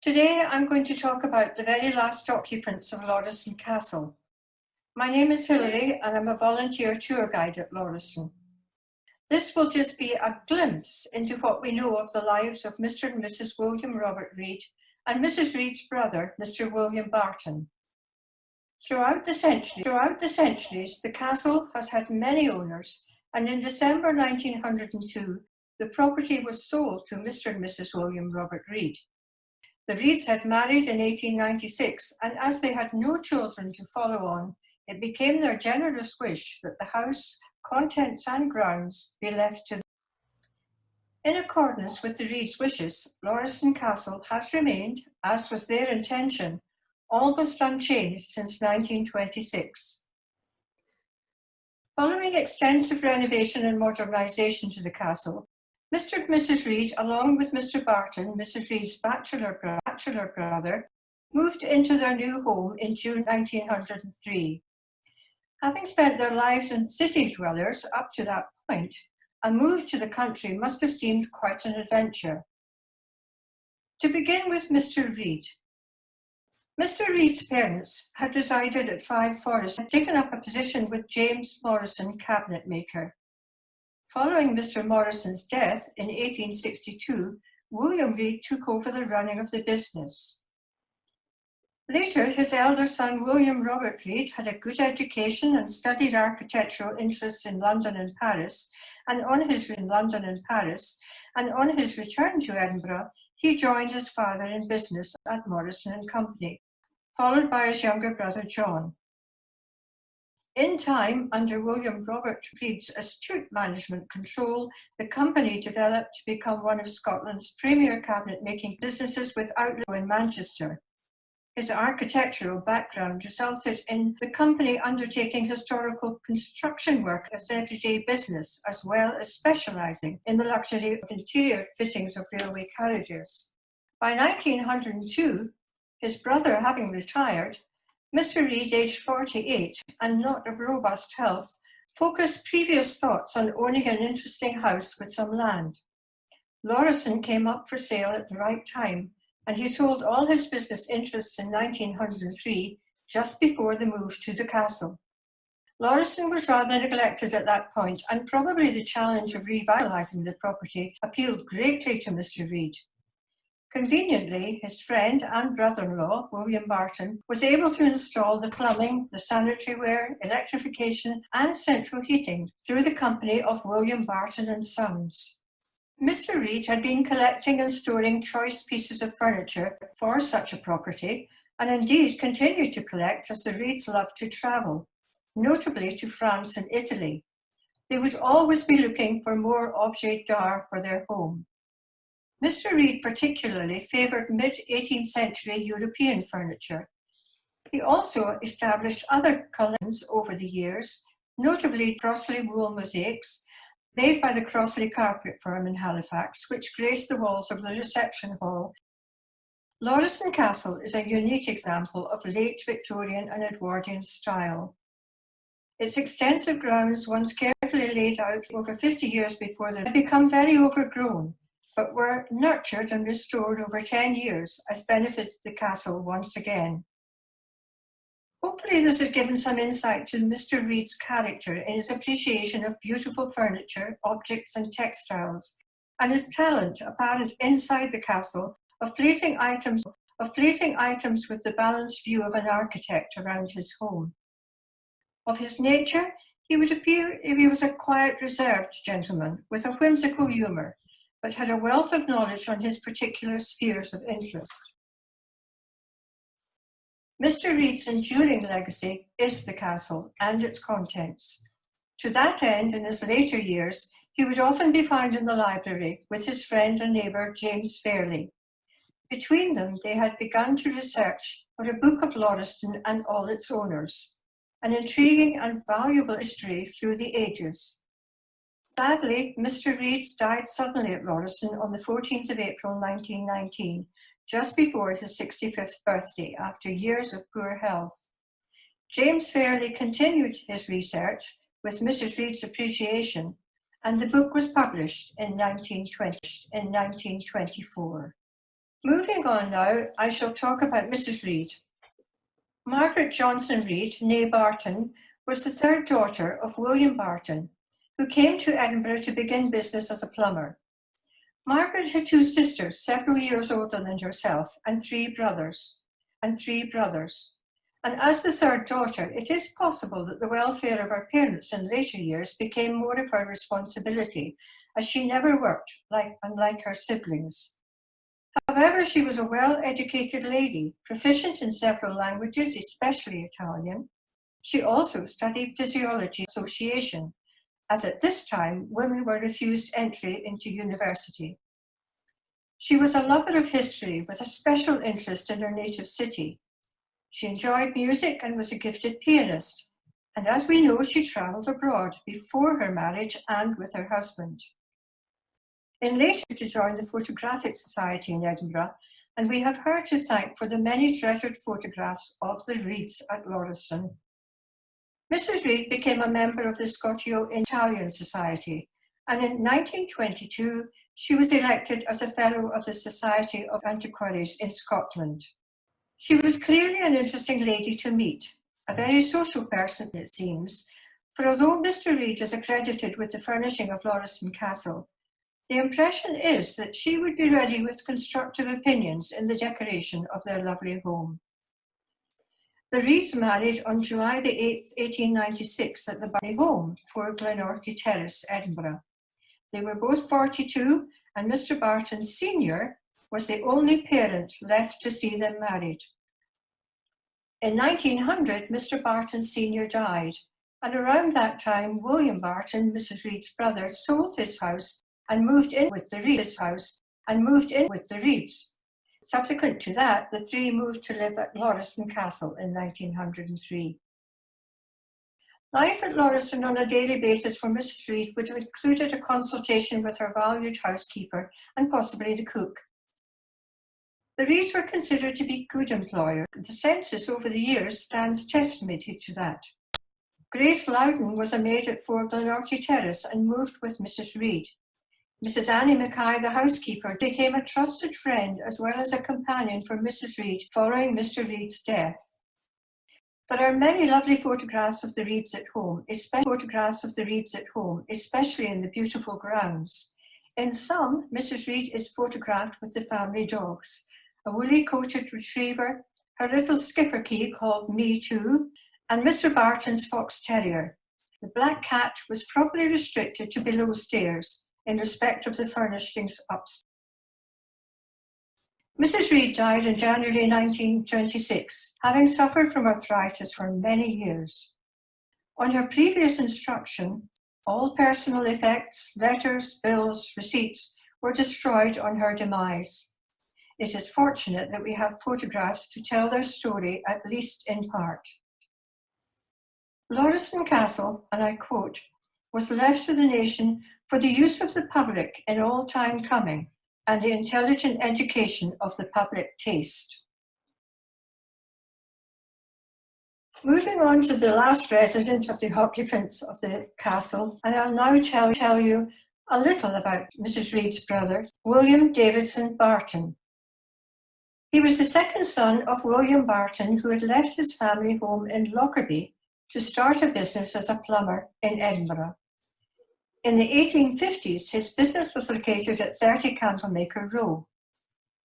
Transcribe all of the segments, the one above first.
Today I'm going to talk about the very last occupants of Lauriston Castle. My name is Hilary and I'm a volunteer tour guide at Lauriston. This will just be a glimpse into what we know of the lives of Mr. and Mrs. William Robert Reid and Mrs. Reid's brother, Mr. William Barton. Throughout the centuries, the castle has had many owners, and in December 1902, the property was sold to Mr. and Mrs. William Robert Reid. The Reids had married in 1896, and as they had no children to follow on, it became their generous wish that the house, contents and grounds be left to them. In accordance with the Reids' wishes, Lauriston Castle has remained, as was their intention, almost unchanged since 1926. Following extensive renovation and modernisation to the castle, Mr. and Mrs. Reid, along with Mr. Barton, Mrs. Reid's bachelor brother, moved into their new home in June 1903. Having spent their lives as city dwellers up to that point, a move to the country must have seemed quite an adventure. To begin with Mr. Reid. Mr. Reid's parents had resided at 5 Forest and taken up a position with James Morrison, cabinet maker. Following Mr. Morrison's death in 1862, William Reid took over the running of the business. Later, his elder son, William Robert Reid, had a good education and studied architectural interests in London and Paris, and on his return to Edinburgh, he joined his father in business at Morrison and Company, followed by his younger brother, John. In time, under William Robert Reid's astute management control, the company developed to become one of Scotland's premier cabinet-making businesses with outlet in Manchester. His architectural background resulted in the company undertaking historical construction work as an everyday business, as well as specialising in the luxury of interior fittings of railway carriages. By 1902, his brother having retired, Mr. Reid, aged 48 and not of robust health, focused previous thoughts on owning an interesting house with some land. Lauriston came up for sale at the right time, and he sold all his business interests in 1903, just before the move to the castle. Lauriston was rather neglected at that point, and probably the challenge of revitalising the property appealed greatly to Mr. Reid. Conveniently, his friend and brother-in-law, William Barton, was able to install the plumbing, the sanitary ware, electrification and central heating through the company of William Barton and Sons. Mr. Reid had been collecting and storing choice pieces of furniture for such a property, and indeed continued to collect as the Reids loved to travel, notably to France and Italy. They would always be looking for more objets d'art for their home. Mr. Reid particularly favoured mid-18th century European furniture. He also established other collections over the years, notably Crossley wool mosaics, made by the Crossley carpet firm in Halifax, which graced the walls of the reception hall. Lauriston Castle is a unique example of late Victorian and Edwardian style. Its extensive grounds, once carefully laid out over 50 years before, had become very overgrown, but were nurtured and restored over 10 years as benefited the castle once again. Hopefully this has given some insight to Mr. Reid's character in his appreciation of beautiful furniture, objects and textiles, and his talent apparent inside the castle of placing items with the balanced view of an architect around his home. Of his nature, he would appear if he was a quiet, reserved gentleman with a whimsical humour, but had a wealth of knowledge on his particular spheres of interest. Mr. Reid's enduring legacy is the castle and its contents. To that end, in his later years, he would often be found in the library with his friend and neighbour James Fairley. Between them, they had begun to research for a book of Lauriston and all its owners, an intriguing and valuable history through the ages. Sadly, Mr. Reid died suddenly at Lauriston on the 14th of April 1919, just before his 65th birthday, after years of poor health. James Fairley continued his research with Mrs. Reid's appreciation, and the book was published in 1924. Moving on now, I shall talk about Mrs. Reid. Margaret Johnson Reid, née Barton, was the third daughter of William Barton, who came to Edinburgh to begin business as a plumber. Margaret had two sisters, several years older than herself, and three brothers. And as the third daughter, it is possible that the welfare of her parents in later years became more of her responsibility, as she never worked, unlike her siblings. However, she was a well-educated lady, proficient in several languages, especially Italian. She also studied physiology association, as at this time women were refused entry into university. She was a lover of history with a special interest in her native city. She enjoyed music and was a gifted pianist, and as we know, she travelled abroad before her marriage and with her husband. In later to join the Photographic Society in Edinburgh, and we have her to thank for the many treasured photographs of the Reids at Lauriston. Mrs. Reid became a member of the Scoto-Italian Society, and in 1922 she was elected as a Fellow of the Society of Antiquaries in Scotland. She was clearly an interesting lady to meet, a very social person it seems, for although Mr. Reid is accredited with the furnishing of Lauriston Castle, the impression is that she would be ready with constructive opinions in the decoration of their lovely home. The Reids married on July the 8th, 1896 at the Barney home, 4 Glenorchy Terrace, Edinburgh. They were both 42, and Mr. Barton Sr. was the only parent left to see them married. In 1900, Mr. Barton Sr. died, and around that time, William Barton, Mrs. Reid's brother, sold his house and moved in with the Reids. Subsequent to that, the three moved to live at Lauriston Castle in 1903. Life at Lauriston on a daily basis for Mrs. Reid would have included a consultation with her valued housekeeper and possibly the cook. The Reids were considered to be good employers. The census over the years stands testimony to that. Grace Loudon was a maid at 4 Glenorchy Terrace and moved with Mrs. Reid. Mrs. Annie Mackay, the housekeeper, became a trusted friend as well as a companion for Mrs. Reid following Mr. Reid's death. There are many lovely photographs of the Reids at home, especially in the beautiful grounds. In some, Mrs. Reid is photographed with the family dogs, a woolly-coated retriever, her little skipperkey called Me Too, and Mr. Barton's fox terrier. The black cat was probably restricted to below stairs, in respect of the furnishings upstairs. Mrs. Reid died in January 1926, having suffered from arthritis for many years. On her previous instruction, all personal effects, letters, bills, receipts were destroyed on her demise. It is fortunate that we have photographs to tell their story, at least in part. Lauriston Castle, and I quote, was left to the nation for the use of the public in all time coming, and the intelligent education of the public taste. Moving on to the last resident of the occupants of the castle, and I'll now tell you a little about Mrs. Reid's brother, William Davidson Barton. He was the second son of William Barton, who had left his family home in Lockerbie to start a business as a plumber in Edinburgh. In the 1850s, his business was located at 30 Candlemaker Row.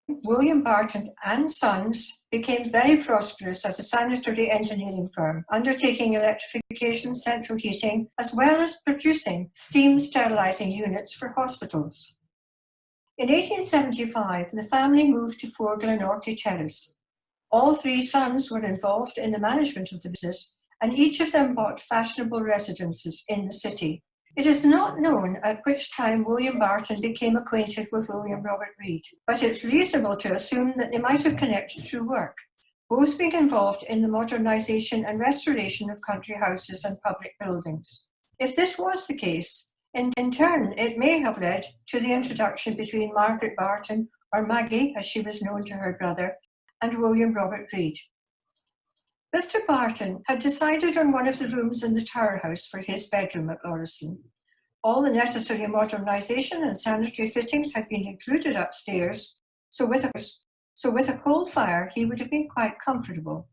William Barton and Sons became very prosperous as a sanitary engineering firm, undertaking electrification, central heating, as well as producing steam sterilising units for hospitals. In 1875, the family moved to 4 Glenorchy Terrace. All three sons were involved in the management of the business, and each of them bought fashionable residences in the city. It is not known at which time William Barton became acquainted with William Robert Reid, but it's reasonable to assume that they might have connected through work, both being involved in the modernisation and restoration of country houses and public buildings. If this was the case, in turn, it may have led to the introduction between Margaret Barton, or Maggie, as she was known to her brother, and William Robert Reid. Mr. Barton had decided on one of the rooms in the Tower House for his bedroom at Lauriston. All the necessary modernisation and sanitary fittings had been included upstairs, so with us, so with a coal fire he would have been quite comfortable.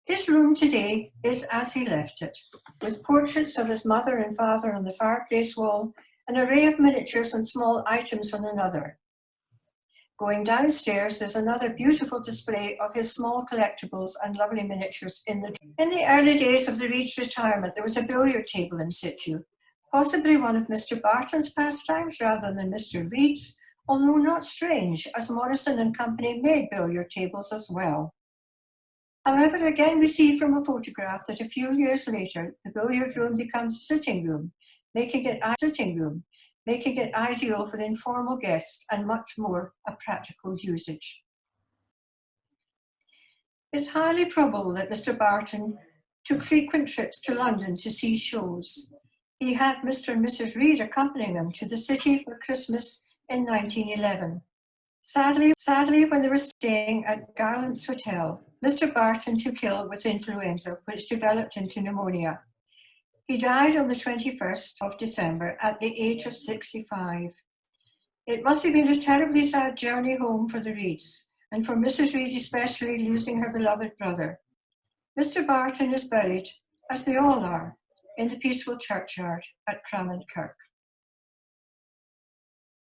His room today is as he left it, with portraits of his mother and father on the fireplace wall, an array of miniatures and small items on another. Going downstairs, there's another beautiful display of his small collectibles and lovely miniatures in the early days of the Reid's retirement, there was a billiard table in situ, possibly one of Mr. Barton's pastimes rather than Mr. Reid's, although not strange, as Morrison and Company made billiard tables as well. However, again we see from a photograph that a few years later, the billiard room becomes a sitting room, making it ideal for informal guests and much more a practical usage. It's highly probable that Mr. Barton took frequent trips to London to see shows. He had Mr. and Mrs. Reid accompanying him to the city for Christmas in 1911. Sadly, when they were staying at Garland's Hotel, Mr. Barton took ill with influenza, which developed into pneumonia. He died on the 21st of December at the age of 65. It must have been a terribly sad journey home for the Reids, and for Mrs. Reid especially, losing her beloved brother. Mr. Barton is buried, as they all are, in the peaceful churchyard at Crammond Kirk.